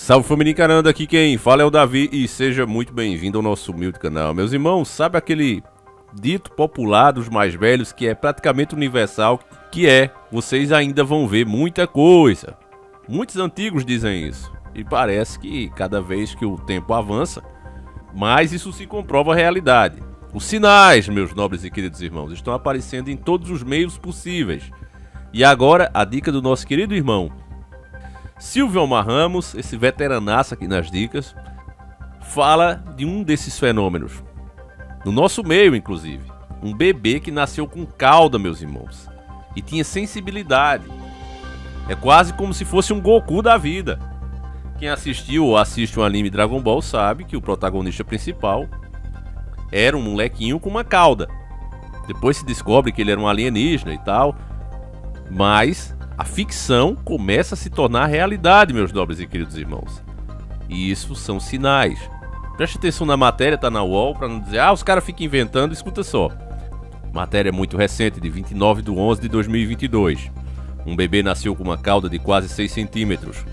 Salve família encarando, aqui quem fala é o Davi e seja muito bem-vindo ao nosso humilde canal. Meus irmãos, sabe aquele dito popular dos mais velhos que é praticamente universal, que é: vocês ainda vão ver muita coisa. Muitos antigos dizem isso e parece que cada vez que o tempo avança, mais isso se comprova a realidade. Os sinais, meus nobres e queridos irmãos, estão aparecendo em todos os meios possíveis. E agora a dica do nosso querido irmão Silvio Omar Ramos, esse veteranaço aqui nas dicas, fala de um desses fenômenos. No nosso meio, inclusive. Um bebê que nasceu com cauda, meus irmãos. E tinha sensibilidade. É quase como se fosse um Goku da vida. Quem assistiu ou assiste um anime Dragon Ball sabe que o protagonista principal era um molequinho com uma cauda. Depois se descobre que ele era um alienígena e tal. Mas a ficção começa a se tornar realidade, meus nobres e queridos irmãos. E isso são sinais. Preste atenção na matéria, tá na UOL, para não dizer, os caras ficam inventando, escuta só. Matéria muito recente, de 29/11/2022. Um bebê nasceu com uma cauda de quase 6 centímetros,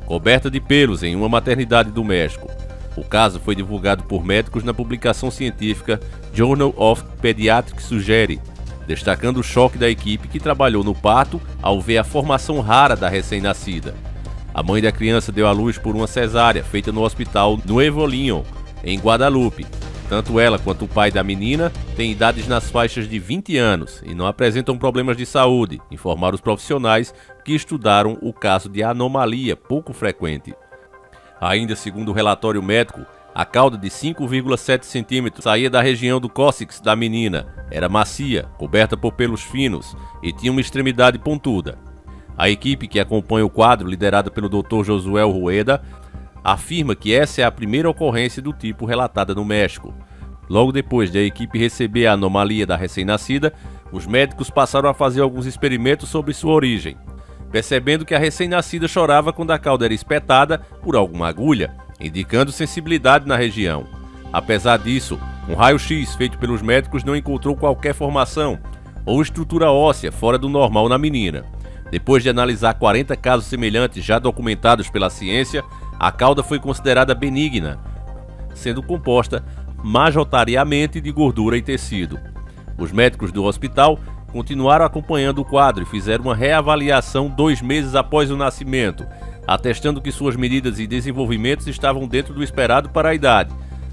coberta de pelos em uma maternidade do México. O caso foi divulgado por médicos na publicação científica Journal of Pediatrics Sugere, destacando o choque da equipe que trabalhou no parto ao ver a formação rara da recém-nascida. A mãe da criança deu à luz por uma cesárea feita no hospital Nuevo León, em Guadalupe. Tanto ela quanto o pai da menina têm idades nas faixas de 20 anos e não apresentam problemas de saúde, informaram os profissionais que estudaram o caso de anomalia pouco frequente. Ainda segundo o relatório médico, a cauda de 5,7 centímetros saía da região do cóccix da menina, era macia, coberta por pelos finos e tinha uma extremidade pontuda. A equipe que acompanha o quadro, liderada pelo Dr. Josuel Rueda, afirma que essa é a primeira ocorrência do tipo relatada no México. Logo depois de a equipe receber a anomalia da recém-nascida, os médicos passaram a fazer alguns experimentos sobre sua origem. Percebendo que a recém-nascida chorava quando a cauda era espetada por alguma agulha, indicando sensibilidade na região. Apesar disso, um raio-x feito pelos médicos não encontrou qualquer formação ou estrutura óssea fora do normal na menina. Depois de analisar 40 casos semelhantes já documentados pela ciência, a cauda foi considerada benigna, sendo composta majoritariamente de gordura e tecido. Os médicos do hospital continuaram acompanhando o quadro e fizeram uma reavaliação 2 meses após o nascimento, atestando que suas medidas e desenvolvimentos estavam dentro do esperado para a idade.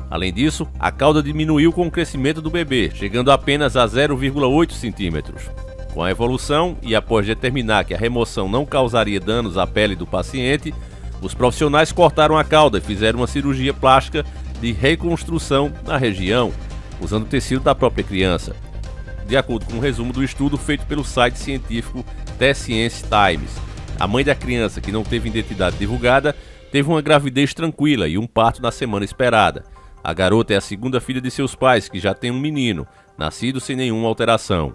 Além disso, a cauda diminuiu com o crescimento do bebê, chegando apenas a 0,8 centímetros. Com a evolução e após determinar que a remoção não causaria danos à pele do paciente, os profissionais cortaram a cauda e fizeram uma cirurgia plástica de reconstrução na região, usando o tecido da própria criança. De acordo com um resumo do estudo feito pelo site científico The Science Times, a mãe da criança, que não teve identidade divulgada, teve uma gravidez tranquila e um parto na semana esperada. A garota é a segunda filha de seus pais, que já tem um menino, nascido sem nenhuma alteração.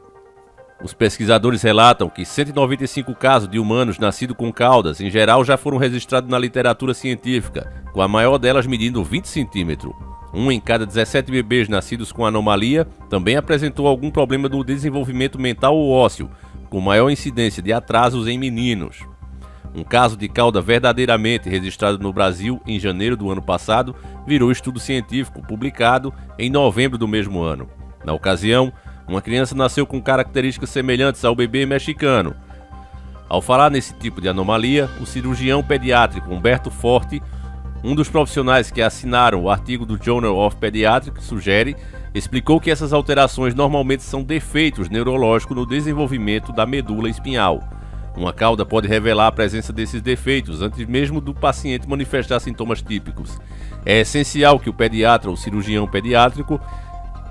Os pesquisadores relatam que 195 casos de humanos nascidos com caudas, em geral, já foram registrados na literatura científica, com a maior delas medindo 20 centímetros. Um em cada 17 bebês nascidos com anomalia também apresentou algum problema no desenvolvimento mental ou ósseo, com maior incidência de atrasos em meninos. Um caso de cauda verdadeiramente registrado no Brasil em janeiro do ano passado virou estudo científico publicado em novembro do mesmo ano. Na ocasião, uma criança nasceu com características semelhantes ao bebê mexicano. Ao falar nesse tipo de anomalia, o cirurgião pediátrico Humberto Forte, um dos profissionais que assinaram o artigo do Journal of Pediatrics Sugere, explicou que essas alterações normalmente são defeitos neurológicos no desenvolvimento da medula espinhal. Uma cauda pode revelar a presença desses defeitos antes mesmo do paciente manifestar sintomas típicos. É essencial que o pediatra ou cirurgião pediátrico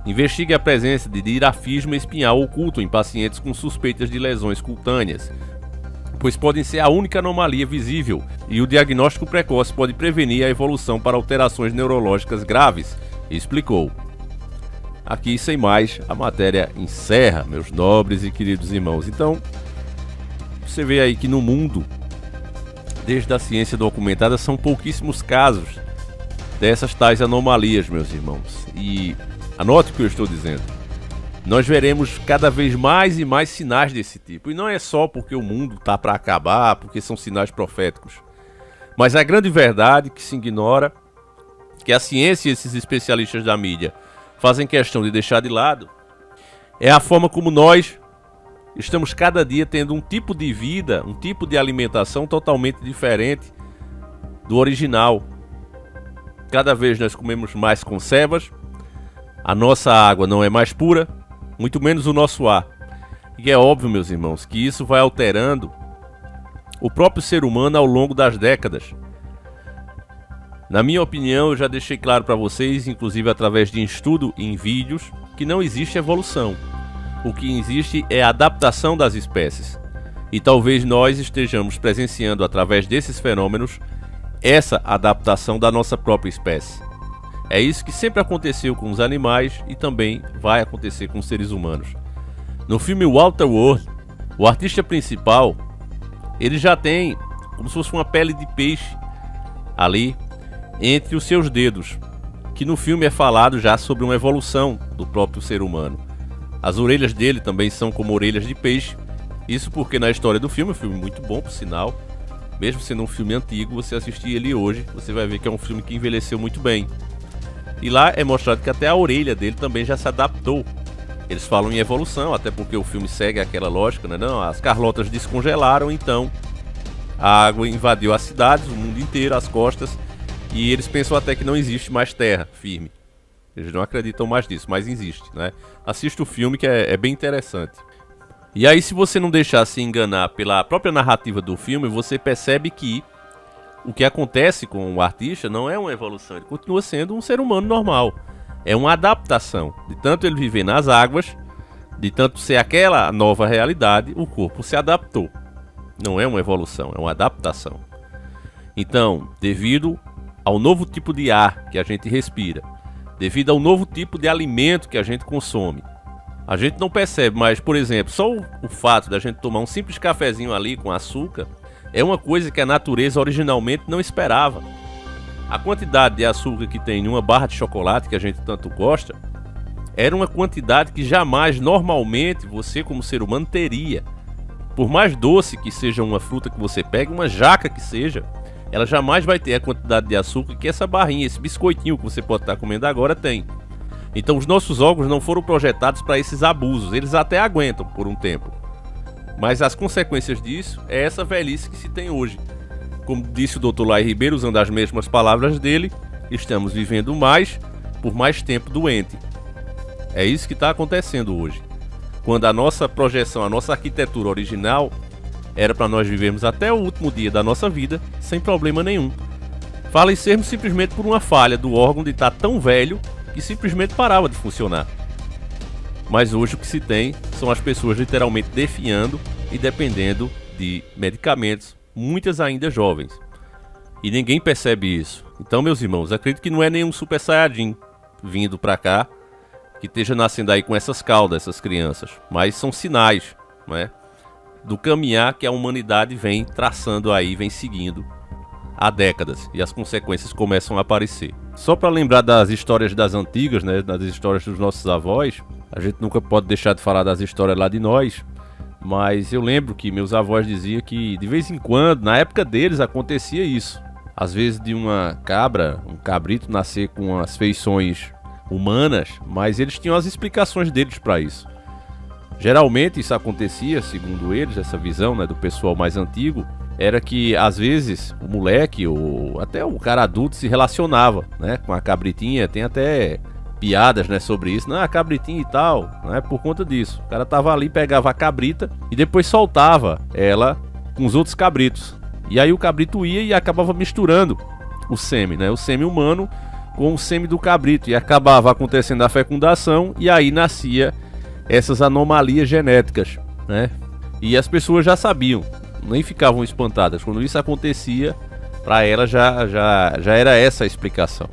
investigue a presença de dirafismo espinhal oculto em pacientes com suspeitas de lesões cutâneas, pois podem ser a única anomalia visível e o diagnóstico precoce pode prevenir a evolução para alterações neurológicas graves, explicou. Aqui, sem mais, a matéria encerra, meus nobres e queridos irmãos. Então, você vê aí que no mundo, desde a ciência documentada, são pouquíssimos casos dessas tais anomalias, meus irmãos. E anote o que eu estou dizendo. Nós veremos cada vez mais e mais sinais desse tipo. E não é só porque o mundo está para acabar, porque são sinais proféticos. Mas a grande verdade que se ignora, que a ciência e esses especialistas da mídia fazem questão de deixar de lado, é a forma como nós estamos cada dia tendo um tipo de vida, um tipo de alimentação totalmente diferente do original. Cada vez nós comemos mais conservas, a nossa água não é mais pura, muito menos o nosso ar. E é óbvio, meus irmãos, que isso vai alterando o próprio ser humano ao longo das décadas. Na minha opinião, eu já deixei claro para vocês, inclusive através de estudo em vídeos, que não existe evolução. O que existe é a adaptação das espécies. E talvez nós estejamos presenciando através desses fenômenos essa adaptação da nossa própria espécie. É isso que sempre aconteceu com os animais e também vai acontecer com os seres humanos. No filme Waterworld, o artista principal, ele já tem como se fosse uma pele de peixe ali entre os seus dedos, que no filme é falado já sobre uma evolução do próprio ser humano. As orelhas dele também são como orelhas de peixe, isso porque na história do filme, um filme muito bom por sinal, mesmo sendo um filme antigo, você assistir ele hoje, você vai ver que é um filme que envelheceu muito bem. E lá é mostrado que até a orelha dele também já se adaptou. Eles falam em evolução, até porque o filme segue aquela lógica, né? Não, as Carlotas descongelaram, então a água invadiu as cidades, o mundo inteiro, as costas, e eles pensam até que não existe mais terra firme. Eles não acreditam mais nisso, mas existe, né? Assista o filme que é bem interessante. E aí, se você não deixar se enganar pela própria narrativa do filme, você percebe que o que acontece com o artista não é uma evolução, ele continua sendo um ser humano normal. É uma adaptação. De tanto ele viver nas águas, de tanto ser aquela nova realidade, o corpo se adaptou. Não é uma evolução, é uma adaptação. Então, devido ao novo tipo de ar que a gente respira, devido ao novo tipo de alimento que a gente consome, a gente não percebe, mas, por exemplo, só o fato da gente tomar um simples cafezinho ali com açúcar é uma coisa que a natureza originalmente não esperava. A quantidade de açúcar que tem em uma barra de chocolate que a gente tanto gosta era uma quantidade que jamais normalmente você como ser humano teria. Por mais doce que seja uma fruta que você pega, uma jaca que seja, ela jamais vai ter a quantidade de açúcar que essa barrinha, esse biscoitinho que você pode estar comendo agora tem. Então os nossos órgãos não foram projetados para esses abusos, eles até aguentam por um tempo. Mas as consequências disso é essa velhice que se tem hoje. Como disse o Dr. Lai Ribeiro, usando as mesmas palavras dele, estamos vivendo mais por mais tempo doente. É isso que está acontecendo hoje. Quando a nossa projeção, a nossa arquitetura original era para nós vivermos até o último dia da nossa vida sem problema nenhum. Falecermos simplesmente por uma falha do órgão de estar tão velho que simplesmente parava de funcionar. Mas hoje o que se tem são as pessoas literalmente definhando e dependendo de medicamentos, muitas ainda jovens. E ninguém percebe isso. Então, meus irmãos, acredito que não é nenhum Super Saiyajin vindo pra cá que esteja nascendo aí com essas caudas, essas crianças. Mas são sinais, né, do caminhar que a humanidade vem traçando aí, vem seguindo há décadas. E as consequências começam a aparecer. Só para lembrar das histórias das antigas, né, das histórias dos nossos avós, a gente nunca pode deixar de falar das histórias lá de nós. Mas eu lembro que meus avós diziam que de vez em quando, na época deles, acontecia isso. Às vezes de uma cabra, um cabrito nascer com as feições humanas, mas eles tinham as explicações deles para isso. Geralmente isso acontecia, segundo eles, essa visão, né, do pessoal mais antigo, era que às vezes o moleque ou até o cara adulto se relacionava, né, com a cabritinha. Tem até piadas, né, sobre isso, não, a cabritinha e tal, né, por conta disso. O cara tava ali, pegava a cabrita e depois soltava ela com os outros cabritos. E aí o cabrito ia e acabava misturando o sêmen, né, o sêmen humano com o sêmen do cabrito, e acabava acontecendo a fecundação e aí nascia essas anomalias genéticas, né? E as pessoas já sabiam, nem ficavam espantadas. Quando isso acontecia, para elas já era essa a explicação.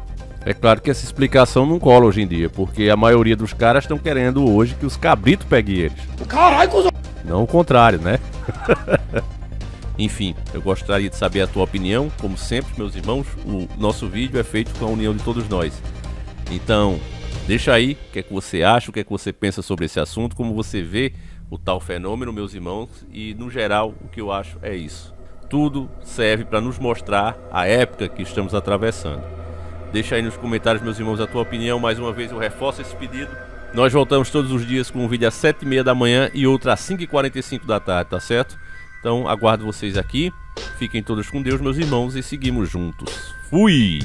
É claro que essa explicação não cola hoje em dia, porque a maioria dos caras estão querendo hoje que os cabritos peguem eles. Caralho, cuzão! Não o contrário, né? Enfim, eu gostaria de saber a tua opinião. Como sempre, meus irmãos, o nosso vídeo é feito com a união de todos nós. Então, deixa aí o que é que você acha, o que é que você pensa sobre esse assunto, como você vê o tal fenômeno, meus irmãos. E, no geral, o que eu acho é isso. tudo serve para nos mostrar a época que estamos atravessando. Deixa aí nos comentários, meus irmãos, a tua opinião. Mais uma vez eu reforço esse pedido. Nós voltamos todos os dias com um vídeo às 7h30 da manhã e outro às 5h45 da tarde, tá certo? Então aguardo vocês aqui. Fiquem todos com Deus, meus irmãos, e seguimos juntos. Fui!